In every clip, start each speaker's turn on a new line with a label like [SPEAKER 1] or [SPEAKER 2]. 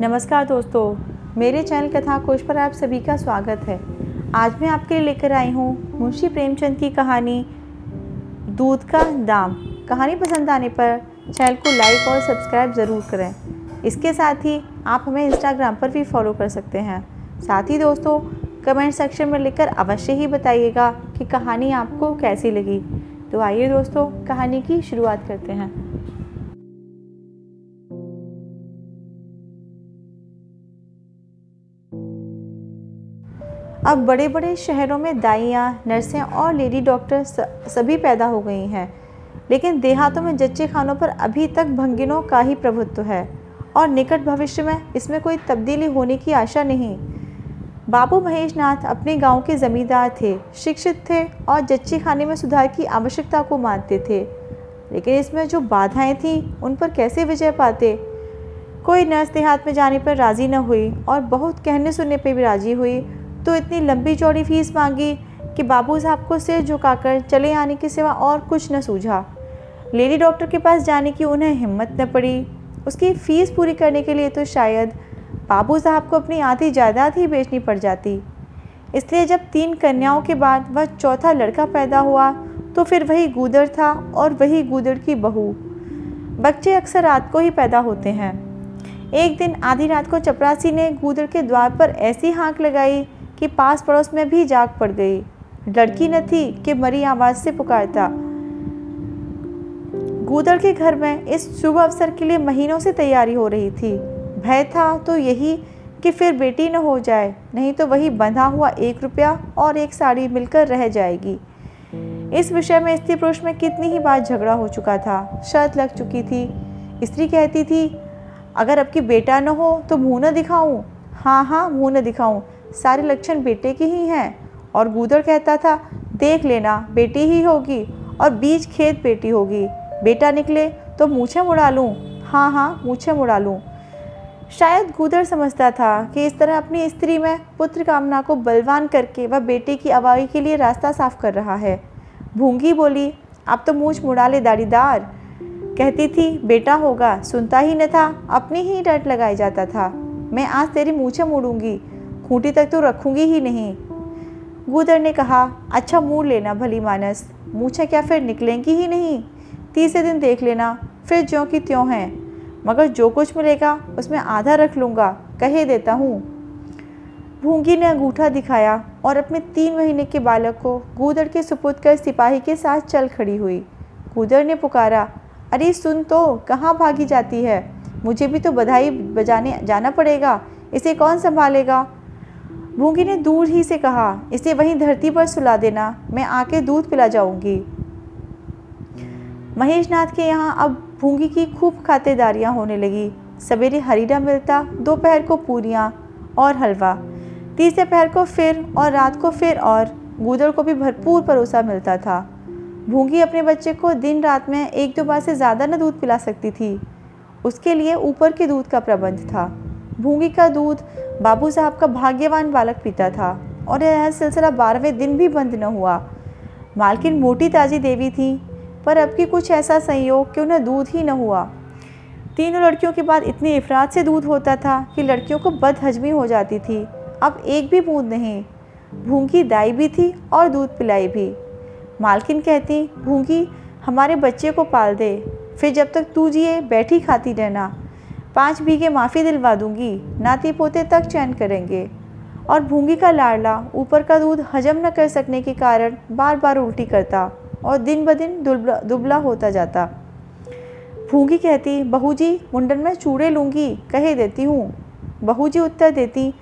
[SPEAKER 1] नमस्कार दोस्तों, मेरे चैनल कथा कोश पर आप सभी का स्वागत है। आज मैं आपके लिए लेकर आई हूँ मुंशी प्रेमचंद की कहानी दूध का दाम। कहानी पसंद आने पर चैनल को लाइक और सब्सक्राइब ज़रूर करें। इसके साथ ही आप हमें इंस्टाग्राम पर भी फॉलो कर सकते हैं। साथ ही दोस्तों, कमेंट सेक्शन में लिखकर अवश्य ही बताइएगा कि कहानी आपको कैसी लगी। तो आइए दोस्तों, कहानी की शुरुआत करते हैं। अब बड़े बड़े शहरों में दाइयाँ, नर्सें और लेडी डॉक्टर सभी पैदा हो गई हैं, लेकिन देहातों में जच्चे खानों पर अभी तक भंगिनों का ही प्रभुत्व है और निकट भविष्य में इसमें कोई तब्दीली होने की आशा नहीं। बाबू महेशनाथ अपने गांव के जमींदार थे, शिक्षित थे और जच्चे खाने में सुधार की आवश्यकता को मानते थे, लेकिन इसमें जो बाधाएं थीं उन पर कैसे विजय पाते। कोई नर्स देहात में जाने पर राज़ी न हुई और बहुत कहने सुनने पर भी राजी हुई तो इतनी लंबी चौड़ी फीस मांगी कि बाबू साहब को सिर झुकाकर चले आने के सिवा और कुछ न सूझा। लेडी डॉक्टर के पास जाने की उन्हें हिम्मत न पड़ी। उसकी फ़ीस पूरी करने के लिए तो शायद बाबू साहब को अपनी आधी जायदाद ही बेचनी पड़ जाती। इसलिए जब 3 कन्याओं के बाद वह चौथा लड़का पैदा हुआ तो फिर वही गूदड़ था और वही गूदड़ की बहू। बच्चे अक्सर रात को ही पैदा होते हैं। एक दिन आधी रात को चपरासी ने गूदड़ के द्वार पर ऐसी हाँक लगाई कि पास पड़ोस में भी जाग पड़ गई। लड़की न थी कि मरी आवाज़ से पुकारता। गूदड़ के घर में इस शुभ अवसर के लिए महीनों से तैयारी हो रही थी। भय था तो यही कि फिर बेटी न हो जाए, नहीं तो वही बंधा हुआ 1 रुपया और 1 साड़ी मिलकर रह जाएगी। इस विषय में स्त्री पुरुष में कितनी ही बार झगड़ा हो चुका था, शर्त लग चुकी थी। स्त्री कहती थी, अगर अब की बेटा न हो तो मुँह न दिखाऊं। हाँ, मुँह न दिखाऊं, सारे लक्षण बेटे के ही हैं। और गूदड़ कहता था, देख लेना, बेटी ही होगी और बीज खेत बेटी होगी। बेटा निकले तो मूछें मुड़ा लूँ। हाँ, मूछें मुड़ा लूँ। शायद गूदड़ समझता था कि इस तरह अपनी स्त्री में पुत्र कामना को बलवान करके वह बेटे की अगुवाई के लिए रास्ता साफ कर रहा है। भूंगी बोली, अब तो मूछ मुड़ा ले दाढ़ीदार। कहती थी, बेटा होगा, सुनता ही न था, अपनी ही डंट लगाई जाता था। मैं आज तेरी मूछें मुड़ूंगी, खूंटी तक तो रखूंगी ही नहीं। गूदड़ ने कहा, अच्छा मूड़ लेना भली मानस, मूछें क्या फिर निकलेंगी ही नहीं। 30 दिन देख लेना, फिर ज्यों की त्यों हैं, मगर जो कुछ मिलेगा उसमें आधा रख लूँगा, कहे देता हूँ। भूंगी ने अंगूठा दिखाया और अपने 3 महीने के बालक को गूदड़ के सुपुर्द कर सिपाही के साथ चल खड़ी हुई। गूदड़ ने पुकारा, अरे सुन तो, कहाँ भागी जाती है, मुझे भी तो बधाई बजाने जाना पड़ेगा, इसे कौन संभालेगा। भूंगी ने दूर ही से कहा, इसे वहीं धरती पर सुला देना, मैं आके दूध पिला जाऊंगी। महेशनाथ के यहाँ अब भूंगी की खूब खातेदारियाँ होने लगी। सवेरे हरीरा मिलता, दोपहर को पूरियाँ और हलवा, तीसरे पहर को फिर और रात को फिर, और गूदड़ को भी भरपूर परोसा मिलता था। भूंगी अपने बच्चे को दिन रात में 1-2 बार से ज़्यादा न दूध पिला सकती थी। उसके लिए ऊपर के दूध का प्रबंध था। भूंगी का दूध बाबू साहब का भाग्यवान बालक पीता था और यह सिलसिला 12वें दिन भी बंद न हुआ। मालकिन मोटी ताजी देवी थी, पर अब की कुछ ऐसा संयोग कि उन्हें दूध ही न हुआ। 3 लड़कियों के बाद इतनी इफरात से दूध होता था कि लड़कियों को बदहजमी हो जाती थी। अब एक भी बूंद नहीं। भूंगी दाई भी थी और दूध पिलाई भी। मालकिन कहती, भूंगी हमारे बच्चे को पाल दे, फिर जब तक तू जिए बैठी खाती रहना। 5 बीघे माफ़ी दिलवा दूंगी, नाती पोते तक चैन करेंगे। और भूंगी का लाडला ऊपर का दूध हजम न कर सकने के कारण बार बार उल्टी करता और दिन ब दिन दुबला होता जाता। भूंगी कहती, बहू जी मुंडन में चूड़े लूँगी, कहे देती हूँ। बहू जी उत्तर देती,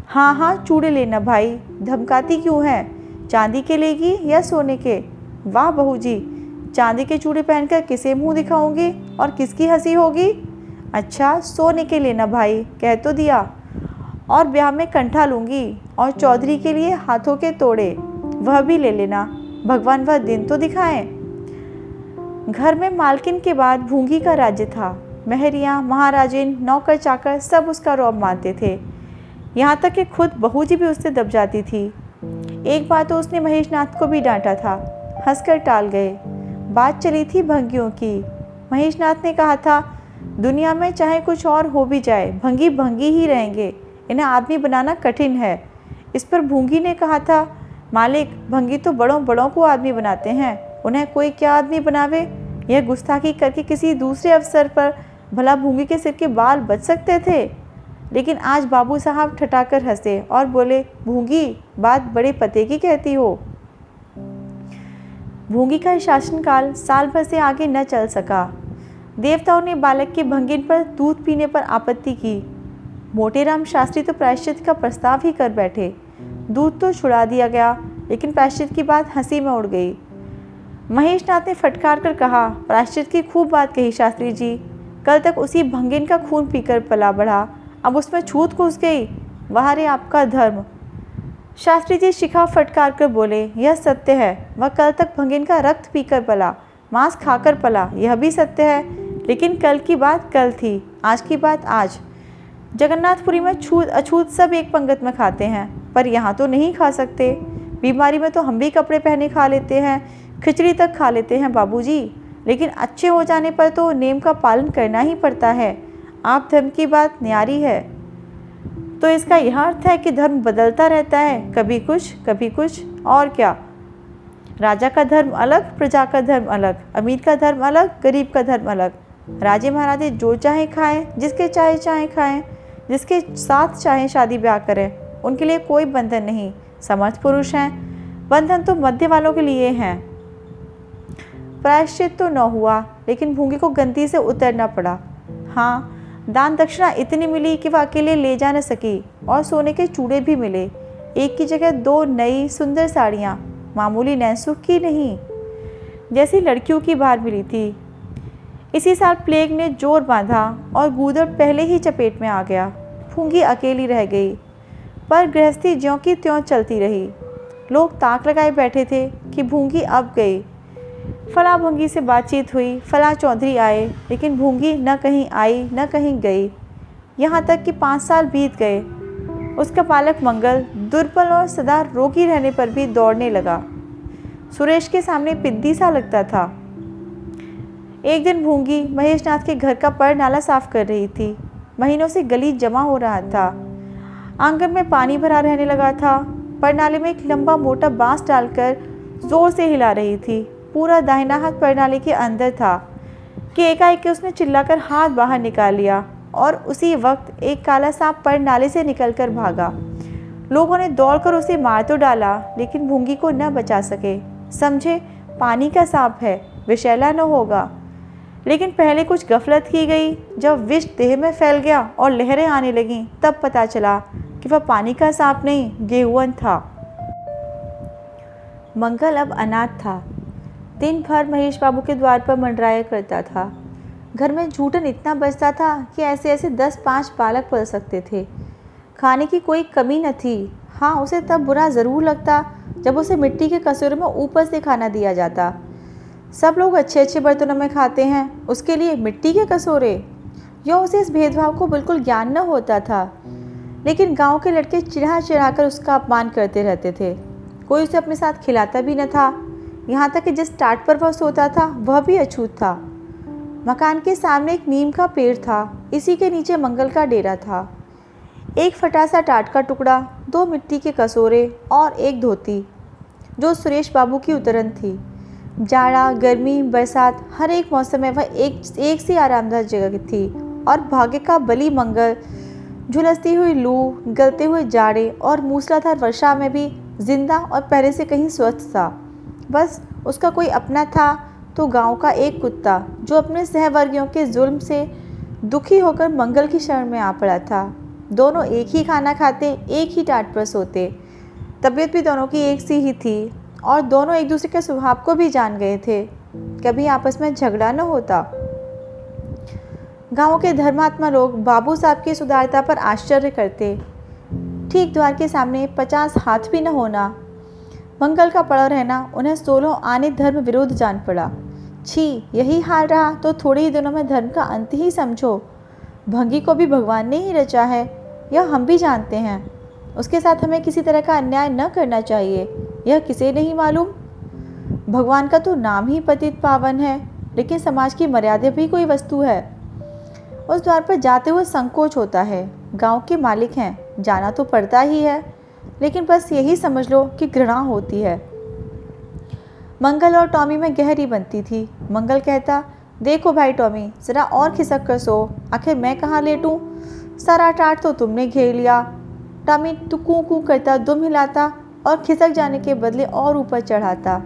[SPEAKER 1] हाँ चूड़े लेना भाई, धमकाती क्यों है, चांदी के लेगी या सोने के। वाह बहू जी, चांदी के चूड़े पहनकर किसे मुँह दिखाऊंगी और किसकी हंसी होगी। अच्छा सोने के लेना भाई, कह तो दिया। और ब्याह में कंठा लूँगी और चौधरी के लिए हाथों के तोड़े, वह भी ले लेना, भगवान वह दिन तो दिखाएं। घर में मालकिन के बाद भूंगी का राज्य था। महरियाँ, महाराजिन, नौकर चाकर सब उसका रौब मानते थे। यहाँ तक कि खुद बहू जी भी उससे दब जाती थी। एक बार तो उसने महेशनाथ को भी डांटा था, हंसकर टाल गए। बात चली थी भंगियों की। महेशनाथ ने कहा था, दुनिया में चाहे कुछ और हो भी जाए, भंगी भंगी ही रहेंगे, इन्हें आदमी बनाना कठिन है। इस पर भूंगी ने कहा था, मालिक, भंगी तो बड़ों बड़ों को आदमी बनाते हैं, उन्हें कोई क्या आदमी बनावे। यह गुस्ताखी करके किसी दूसरे अवसर पर भला भूंगी के सिर के बाल बच सकते थे, लेकिन आज बाबू साहब ठठाकर हंसे और बोले, भूंगी, बात बड़े पते की कहती हो। भूंगी का शासनकाल साल भर से आगे न चल सका। देवताओं ने बालक के भंगिन पर दूध पीने पर आपत्ति की। मोटेराम शास्त्री तो प्रायश्चित का प्रस्ताव ही कर बैठे। दूध तो छुड़ा दिया गया, लेकिन प्रायश्चित की बात हंसी में उड़ गई। महेशनाथ ने फटकार कर कहा, प्रायश्चित की खूब बात कही शास्त्री जी। कल तक उसी भंगिन का खून पीकर पला बढ़ा, अब उसमें छूत घुस गई। वाह रे आपका धर्म। शास्त्री जी शिखा फटकार कर बोले, यह सत्य है। वह कल तक भंगिन का रक्त पीकर पला, मांस खाकर पला, यह भी सत्य है। लेकिन कल की बात कल थी, आज की बात आज। जगन्नाथपुरी में छूत अछूत सब एक पंगत में खाते हैं, पर यहाँ तो नहीं खा सकते। बीमारी में तो हम भी कपड़े पहने खा लेते हैं, खिचड़ी तक खा लेते हैं बाबूजी, लेकिन अच्छे हो जाने पर तो नेम का पालन करना ही पड़ता है। आप धर्म की बात न्यारी है। तो इसका यह अर्थ है कि धर्म बदलता रहता है, कभी कुछ और क्या। राजा का धर्म अलग, प्रजा का धर्म अलग, अमीर का धर्म अलग, गरीब का धर्म अलग। राजे महाराजे जो चाहे खाएं, जिसके चाहे खाएं, जिसके साथ चाहे शादी ब्याह करें, उनके लिए कोई बंधन नहीं। समर्थ पुरुष हैं, बंधन तो मध्य वालों के लिए हैं। प्रायश्चित तो न हुआ, लेकिन भूंगी को गंती से उतरना पड़ा। हाँ, दान दक्षिणा इतनी मिली कि वह अकेले ले जा न सकी, और सोने के चूड़े भी मिले। एक की जगह 2 नई सुंदर साड़ियाँ, मामूली नैनसुख की नहीं, जैसी लड़कियों की बाहर मिली थी। इसी साल प्लेग ने जोर बांधा और गूदड़ पहले ही चपेट में आ गया। भूंगी अकेली रह गई, पर गृहस्थी ज्यों की त्यों चलती रही। लोग ताक लगाए बैठे थे कि भूंगी अब गई। फला भूंगी से बातचीत हुई, फला चौधरी आए, लेकिन भूंगी न कहीं आई न कहीं गई। यहाँ तक कि 5 साल बीत गए। उसका बालक मंगल दुर्बल और सदा रोगी रहने पर भी दौड़ने लगा। सुरेश के सामने पिद्दी सा लगता था। एक दिन भूंगी महेशनाथ के घर का पर नाला साफ कर रही थी। महीनों से गलीच जमा हो रहा था। आंगन में पानी भरा रहने लगा था। पर नाले में एक लंबा मोटा बांस डालकर जोर से हिला रही थी। पूरा दाहिना हाथ परनाले के अंदर था कि एकाएक उसने चिल्लाकर हाथ बाहर निकाल लिया, और उसी वक्त एक काला सांप परनाले से निकलकर भागा। लोगों ने दौड़कर उसे मार तो डाला, लेकिन भूंगी को न बचा सके। समझे पानी का सांप है, विषैला न होगा। लेकिन पहले कुछ गफलत की गई। जब विष देह में फैल गया और लहरें आने लगीं, तब पता चला कि वह पानी का सांप नहीं, गेहुअन था। मंगल अब अनाथ था। दिन भर महेश बाबू के द्वार पर मंडराया करता था। घर में जूठन इतना बचता था कि ऐसे ऐसे 10-5 बालक पल सकते थे। खाने की कोई कमी न थी। हाँ, उसे तब बुरा ज़रूर लगता जब उसे मिट्टी के कसूरों में ऊपर से खाना दिया जाता। सब लोग अच्छे अच्छे बर्तनों में खाते हैं, उसके लिए मिट्टी के कसूरे। यो उसे इस भेदभाव को बिल्कुल ज्ञान न होता था। लेकिन गांव के लड़के चिढ़ा चिढ़ा कर उसका अपमान करते रहते थे। कोई उसे अपने साथ खिलाता भी न था। यहाँ तक कि जिस टाट पर वह सोता था वह भी अछूत था। मकान के सामने एक नीम का पेड़ था। इसी के नीचे मंगल का डेरा था। एक फटासा टाट का टुकड़ा, 2 मिट्टी के कसूरे और एक धोती, जो सुरेश बाबू की उतरन थी। जाड़ा, गर्मी, बरसात, हर एक मौसम में वह एक सी आरामदायक जगह थी। और भाग्य का बली मंगल झुलसती हुई लू, गलते हुए जाड़े और मूसलाधार वर्षा में भी जिंदा और पहले से कहीं स्वस्थ था। बस उसका कोई अपना था तो गांव का एक कुत्ता, जो अपने सहवर्गियों के जुल्म से दुखी होकर मंगल की शरण में आ पड़ा था। दोनों एक ही खाना खाते, एक ही टाट पर सोते। तबीयत भी दोनों की एक सी ही थी और दोनों एक दूसरे के स्वभाव को भी जान गए थे। कभी आपस में झगड़ा न होता। गांव के धर्मात्मा लोग बाबू साहब की सुदारता पर आश्चर्य करते। ठीक द्वार के सामने 50 हाथ भी न होना, मंगल का पड़ा रहना उन्हें 16 आने धर्म विरोध जान पड़ा। छी, यही हाल रहा तो थोड़े ही दिनों में धर्म का अंत ही समझो। भंगी को भी भगवान ने ही रचा है, यह हम भी जानते हैं। उसके साथ हमें किसी तरह का अन्याय न करना चाहिए, यह किसे नहीं मालूम। भगवान का तो नाम ही पतित पावन है, लेकिन समाज की मर्यादा भी कोई वस्तु है। उस द्वार पर जाते हुए संकोच होता है। गांव के मालिक हैं, जाना तो पड़ता ही है, लेकिन बस यही समझ लो कि घृणा होती है। मंगल और टॉमी में गहरी बनती थी। मंगल कहता, देखो भाई टॉमी, ज़रा और खिसक कर सो, आखिर मैं कहाँ लेटूं? सारा टाट तो तुमने घेर लिया। टॉमी तू कूं कूं करता दुम हिलाता और खिसक जाने के बदले और ऊपर चढ़ाता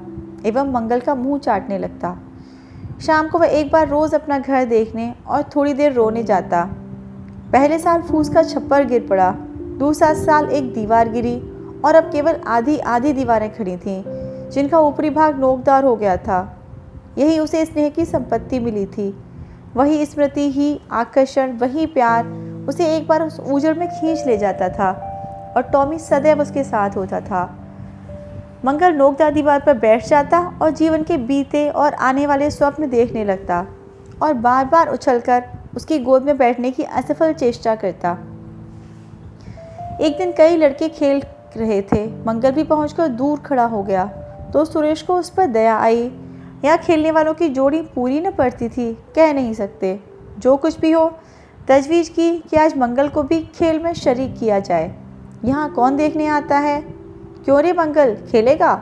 [SPEAKER 1] एवं मंगल का मुंह चाटने लगता। शाम को वह एक बार रोज़ अपना घर देखने और थोड़ी देर रोने जाता। पहले साल फूस का छप्पर गिर पड़ा, दूसरा साल एक दीवार गिरी और अब केवल आधी आधी दीवारें खड़ी थीं, जिनका ऊपरी भाग नोकदार हो गया था। यही उसे स्नेह की संपत्ति मिली थी। वही स्मृति ही आकर्षण, वही प्यार उसे एक बार उस उजड़ में खींच ले जाता था और टॉमी सदैव उसके साथ होता था। मंगल नोकदार दीवार पर बैठ जाता और जीवन के बीते और आने वाले स्वप्न देखने लगता और बार बार उछलकर उसकी गोद में बैठने की असफल चेष्टा करता। एक दिन कई लड़के खेल रहे थे। मंगल भी पहुंचकर दूर खड़ा हो गया तो सुरेश को उस पर दया आई। यहाँ खेलने वालों की जोड़ी पूरी न पड़ती थी, कह नहीं सकते। जो कुछ भी हो, तजवीज़ की कि आज मंगल को भी खेल में शरीक किया जाए। यहाँ कौन देखने आता है? क्यों रे मंगल, खेलेगा?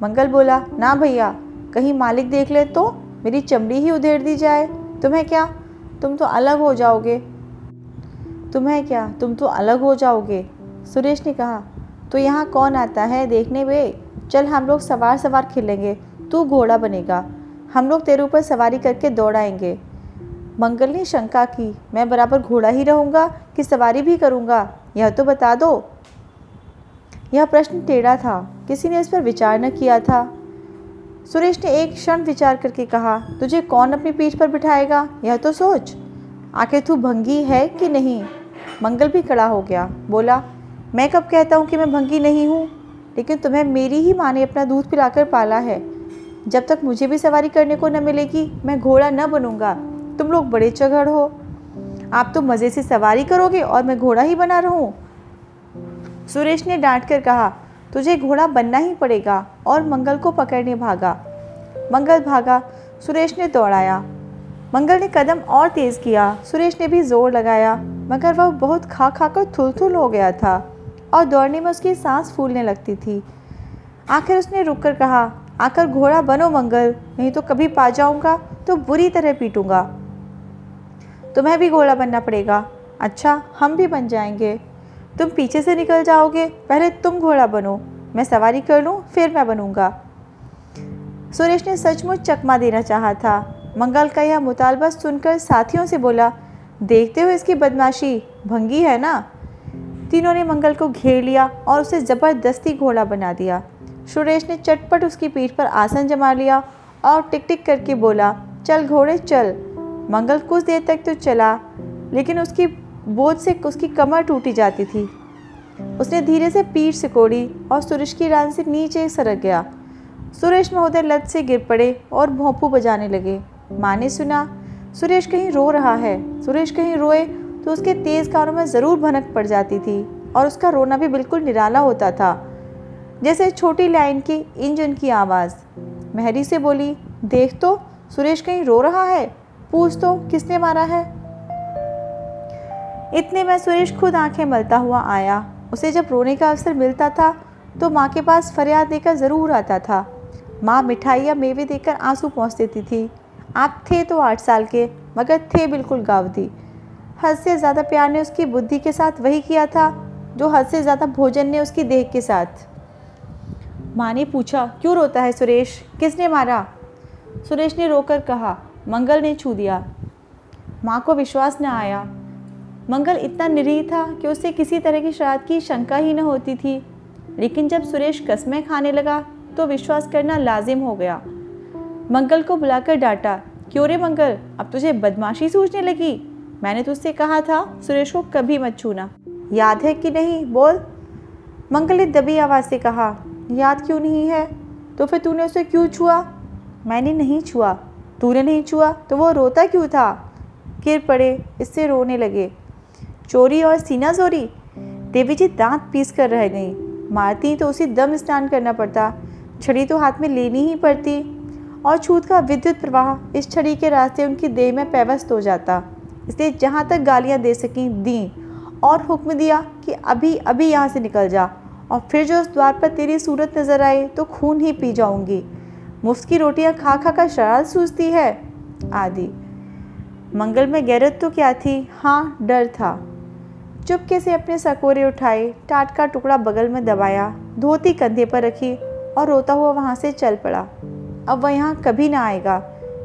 [SPEAKER 1] मंगल बोला, ना भैया, कहीं मालिक देख ले तो मेरी चमड़ी ही उधेड़ दी जाए। तुम्हें क्या, तुम तो अलग हो जाओगे। तुम्हें क्या, तुम तो अलग हो जाओगे। सुरेश ने कहा, तो यहाँ कौन आता है देखने वे? चल हम लोग सवार सवार खेलेंगे, तू घोड़ा बनेगा, हम लोग तेरे ऊपर सवारी करके दौड़ाएंगे। मंगल ने शंका की, मैं बराबर घोड़ा ही रहूँगा कि सवारी भी करूँगा, यह तो बता दो। यह प्रश्न टेढ़ा था, किसी ने इस पर विचार न किया था। सुरेश ने एक क्षण विचार करके कहा, तुझे कौन अपनी पीठ पर बिठाएगा, यह तो सोच। आखिर तू भंगी है कि नहीं? मंगल भी खड़ा हो गया, बोला, मैं कब कहता हूँ कि मैं भंगी नहीं हूँ, लेकिन तुम्हें मेरी ही माँ ने अपना दूध पिलाकर पाला है। जब तक मुझे भी सवारी करने को न मिलेगी मैं घोड़ा न बनूंगा। तुम लोग बड़े चगड़ हो, आप तो मज़े से सवारी करोगे और मैं घोड़ा ही बना रहूं। सुरेश ने डांट कर कहा, तुझे घोड़ा बनना ही पड़ेगा, और मंगल को पकड़ने भागा। मंगल भागा, सुरेश ने दौड़ाया। मंगल ने कदम और तेज़ किया, सुरेश ने भी जोर लगाया, मगर वह बहुत खा खा कर थुल हो गया था और दौड़ने में उसकी सांस फूलने लगती थी। आखिर उसने रुककर कहा, आकर घोड़ा बनो मंगल, नहीं तो कभी पा जाऊंगा तो बुरी तरह पीटूंगा। तुम्हें भी घोड़ा बनना पड़ेगा। अच्छा, हम भी बन जाएंगे। तुम पीछे से निकल जाओगे, पहले तुम घोड़ा बनो, मैं सवारी कर लूँ, फिर मैं बनूंगा। सुरेश ने सचमुच चकमा देना चाहा था। मंगल का यह मुतालबा सुनकर साथियों से बोला, देखते हो इसकी बदमाशी, भंगी है ना। तीनों ने मंगल को घेर लिया और उसे ज़बरदस्ती घोड़ा बना दिया। सुरेश ने चटपट उसकी पीठ पर आसन जमा लिया और टिक टिक करके बोला, चल घोड़े चल। मंगल कुछ देर तक तो चला, लेकिन उसकी बोझ से उसकी कमर टूटी जाती थी। उसने धीरे से पीठ सिकोड़ी और सुरेश की रान से नीचे सरक गया। सुरेश महोदय लत से गिर पड़े और भोंपू बजाने लगे। माँ ने सुना, सुरेश कहीं रो रहा है। सुरेश कहीं रोए तो उसके तेज़ कानों में ज़रूर भनक पड़ जाती थी और उसका रोना भी बिल्कुल निराला होता था, जैसे छोटी लाइन की इंजन की आवाज़। महरी से बोली, देख तो सुरेश कहीं रो रहा है, पूछ तो किसने मारा है। इतने में सुरेश खुद आंखें मलता हुआ आया। उसे जब रोने का अवसर मिलता था तो माँ के पास फरियाद देकर ज़रूर आता था। माँ मिठाई या मेवे देकर आंसू पोंछ देती थी। आप थे तो 8 साल के, मगर थे बिल्कुल गावदी। हद से ज़्यादा प्यार ने उसकी बुद्धि के साथ वही किया था जो हद से ज़्यादा भोजन ने उसकी देह के साथ। माँ ने पूछा, क्यों रोता है सुरेश, किसने मारा? सुरेश ने रोकर कहा, मंगल ने छू दिया। माँ को विश्वास न आया। मंगल इतना निरीह था कि उससे किसी तरह की शरारत की शंका ही न होती थी, लेकिन जब सुरेश कसमें खाने लगा तो विश्वास करना लाजिम हो गया। मंगल को बुलाकर डांटा, क्यों रे मंगल, अब तुझे बदमाशी सूझने लगी? मैंने तुझसे कहा था सुरेश को कभी मत छूना, याद है कि नहीं, बोल। मंगल ने दबी आवाज़ से कहा, याद क्यों नहीं है? तो फिर तूने उसे क्यों छुआ? मैंने नहीं छुआ। तूने नहीं छुआ तो वो रोता क्यों था? गिर पड़े, इससे रोने लगे। चोरी और सीना जोरी? देवी जी दांत पीस कर रह गई। मारती तो उसी दम स्नान करना पड़ता, छड़ी तो हाथ में लेनी ही पड़ती, और छूत का विद्युत प्रवाह इस छड़ी के रास्ते उनकी देह में पैवस्त हो जाता। इसलिए जहाँ तक गालियाँ दे सकी दी और हुक्म दिया कि अभी अभी यहाँ से निकल जा, और फिर जो उस द्वार पर तेरी सूरत नज़र आए तो खून ही पी जाऊंगी। मुफ्त की रोटियाँ खा खा कर शरारत सूझती है आदि। मंगल में गैरत तो क्या थी, हाँ डर था। चुपके से अपने सकोरे उठाए, टाट का टुकड़ा बगल में दबाया, धोती कंधे पर रखी और रोता हुआ वहाँ से चल पड़ा। अब वह यहाँ कभी ना आएगा,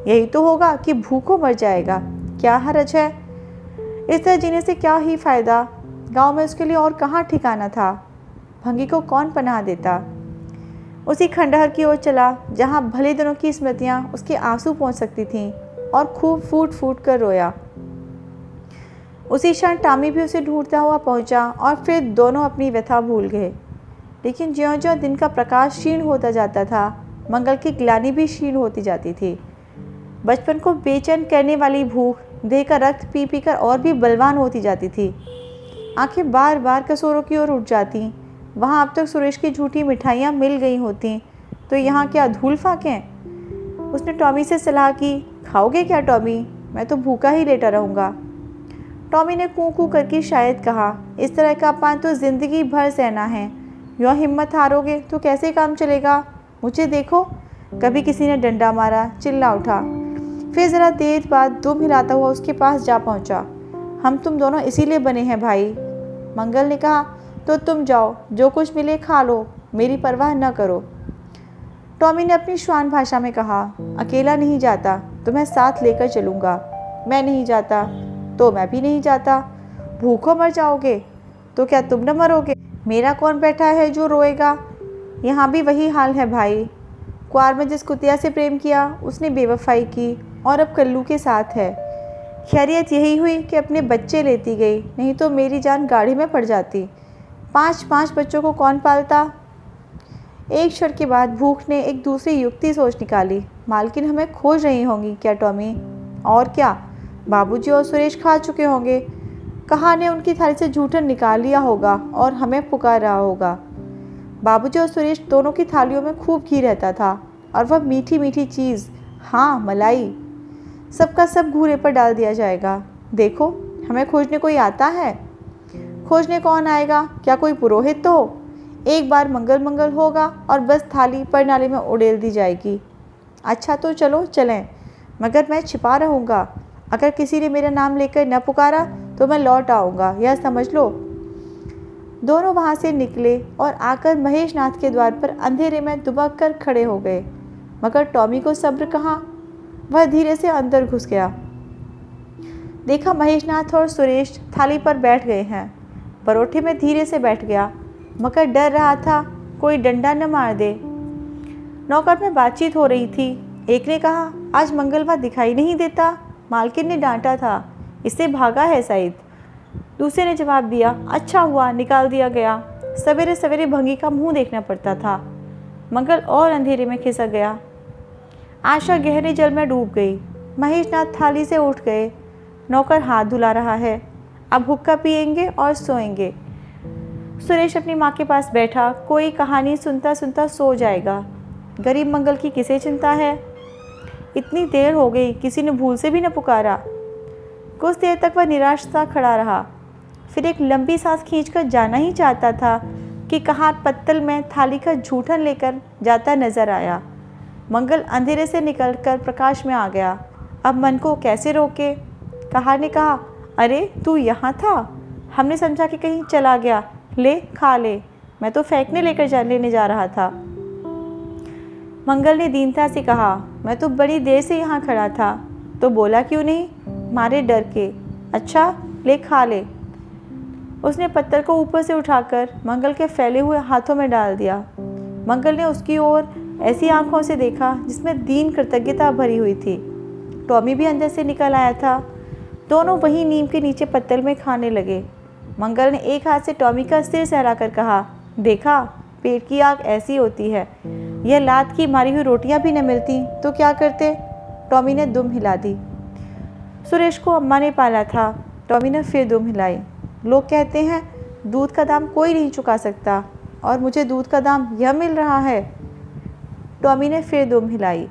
[SPEAKER 1] यही तो होगा कि भूखों मर जाएगा, क्या हर्ज है। इस तरह जीने से क्या ही फ़ायदा, गांव में उसके लिए और कहाँ ठिकाना था। भंगी को कौन पनाह देता। उसी खंडहर की ओर चला जहाँ भले दिनों की स्मृतियाँ उसके आंसू पहुँच सकती थीं, और खूब फूट फूट कर रोया। उसी क्षण टॉमी भी उसे ढूंढता हुआ पहुंचा और फिर दोनों अपनी व्यथा भूल गए। लेकिन ज्यों-ज्यों दिन का प्रकाश क्षीण होता जाता था, मंगल की ग्लानि भी क्षीण होती जाती थी। बचपन को बेचैन करने वाली भूख देह का रक्त पी पी कर और भी बलवान होती जाती थी। आंखें बार बार कसोरों की ओर उठ जाती। वहाँ अब तक सुरेश की झूठी मिठाइयाँ मिल गई होती तो यहाँ क्या धूल फाकें। उसने टॉमी से सलाह की, खाओगे क्या टॉमी, मैं तो भूखा ही लेटा रहूँगा। टॉमी ने कूँ कूँ करके शायद कहा, इस तरह का अपमान तो ज़िंदगी भर सहना है, यूँ हिम्मत हारोगे तो कैसे काम चलेगा। मुझे देखो। कभी किसी ने डंडा मारा, चिल्ला उठा। फिर ज़रा देर बाद दुम हिलाता हुआ उसके पास जा पहुंचा। हम तुम दोनों इसीलिए बने हैं भाई। मंगल ने कहा, तो तुम जाओ, जो कुछ मिले खा लो, मेरी परवाह न करो। टॉमी ने अपनी श्वान भाषा में कहा, अकेला नहीं जाता, तुम्हें साथ लेकर चलूँगा। मैं नहीं जाता तो मैं भी नहीं जाता। भूखों मर जाओगे तो क्या तुम न मरोगे। मेरा कौन बैठा है जो रोएगा। यहाँ भी वही हाल है भाई। क्वार में जिस कुतिया से प्रेम किया उसने बेवफाई की और अब कल्लू के साथ है। खैरियत यही हुई कि अपने बच्चे लेती गई, नहीं तो मेरी जान गाड़ी में पड़ जाती। 5-5 बच्चों को कौन पालता। एक क्षण के बाद भूख ने एक दूसरी युक्ति सोच निकाली। मालकिन हमें खोज रही होंगी क्या टॉमी। और क्या, बाबूजी और सुरेश खा चुके होंगे। कहाँ ने उनकी थाली से जूठन निकाल लिया होगा और हमें पुकार रहा होगा। बाबूजी और सुरेश दोनों की थालियों में खूब घी रहता था, और वह मीठी मीठी चीज़, हाँ मलाई, सबका सब घूरे पर डाल दिया जाएगा। देखो, हमें खोजने कोई आता है। खोजने कौन आएगा, क्या कोई पुरोहित तो हो। एक बार मंगल मंगल होगा और बस थाली प्रणाली में उड़ेल दी जाएगी। अच्छा तो चलो चलें, मगर मैं छिपा रहूँगा। अगर किसी ने मेरा नाम लेकर न पुकारा तो मैं लौट आऊँगा, यह समझ लो। दोनों वहाँ से निकले और आकर महेश नाथ के द्वार पर अंधेरे में दुबक कर खड़े हो गए। मगर टॉमी को सब्र कहाँ, वह धीरे से अंदर घुस गया। देखा महेश नाथ और सुरेश थाली पर बैठ गए हैं। परोठे में धीरे से बैठ गया, मगर डर रहा था कोई डंडा न मार दे। नौकर में बातचीत हो रही थी। एक ने कहा, आज मंगलवार दिखाई नहीं देता, मालकिन ने डांटा था, इससे भागा है शायद। दूसरे ने जवाब दिया, अच्छा हुआ निकाल दिया गया, सवेरे सवेरे भंगी का मुंह देखना पड़ता था। मंगल और अंधेरे में खिसक गया। आशा गहरे जल में डूब गई। महेश नाथ थाली से उठ गए। नौकर हाथ धुला रहा है, अब हुक्का पिएंगे और सोएंगे। सुरेश अपनी माँ के पास बैठा कोई कहानी सुनता सुनता सो जाएगा। गरीब मंगल की किसे चिंता है। इतनी देर हो गई, किसी ने भूल से भी न पुकारा। कुछ देर तक वह निराश सा खड़ा रहा, फिर एक लंबी सांस खींचकर जाना ही चाहता था कि कहार पत्तल में थाली का जूठन लेकर जाता नजर आया। मंगल अंधेरे से निकलकर प्रकाश में आ गया। अब मन को कैसे रोके। कहार ने कहा, अरे तू यहाँ था, हमने समझा कि कहीं चला गया, ले खा ले, मैं तो फेंकने लेने जा रहा था। मंगल ने दीनता से कहा, मैं तो बड़ी देर से यहाँ खड़ा था, तो बोला क्यों नहीं। मारे डर के। अच्छा ले खा ले। उसने पत्थर को ऊपर से उठाकर मंगल के फैले हुए हाथों में डाल दिया। मंगल ने उसकी ओर ऐसी आंखों से देखा जिसमें दीन कृतज्ञता भरी हुई थी। टॉमी भी अंदर से निकल आया था। दोनों वहीं नीम के नीचे पत्तल में खाने लगे। मंगल ने एक हाथ से टॉमी का सिर सहलाकर कहा, देखा, पेट की आग ऐसी होती है। यह लात की मारी हुई रोटियां भी न मिलती तो क्या करते। टॉमी ने दुम हिला दी। सुरेश को अम्मा ने पाला था। टॉमी ने फिर दुम हिलाई। लोग कहते हैं दूध का दाम कोई नहीं चुका सकता, और मुझे दूध का दाम यह मिल रहा है। टॉमी ने फिर दुम हिलाई।